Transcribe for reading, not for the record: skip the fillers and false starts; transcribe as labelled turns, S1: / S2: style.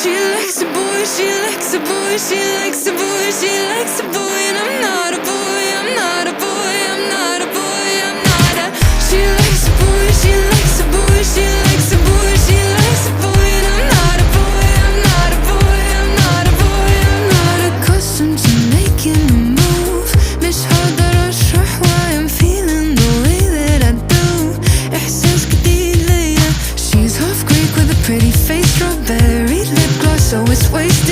S1: She likes a boy, she likes a boy, she likes a boy, she likes a boy, and I'm not a boy, I'm not a boy, I'm not a boy, I'm not a. She likes a boy, she likes a boy, she likes a boy, she likes a boy, and I'm not a boy, I'm not a boy, I'm not a boy, I'm not accustomed to making a move. مش هقدر اشرح why I'm feeling the way that I do. إحساس جديد ليا. She's half Greek with a pretty face, strawberry lip gloss, so it's wasted.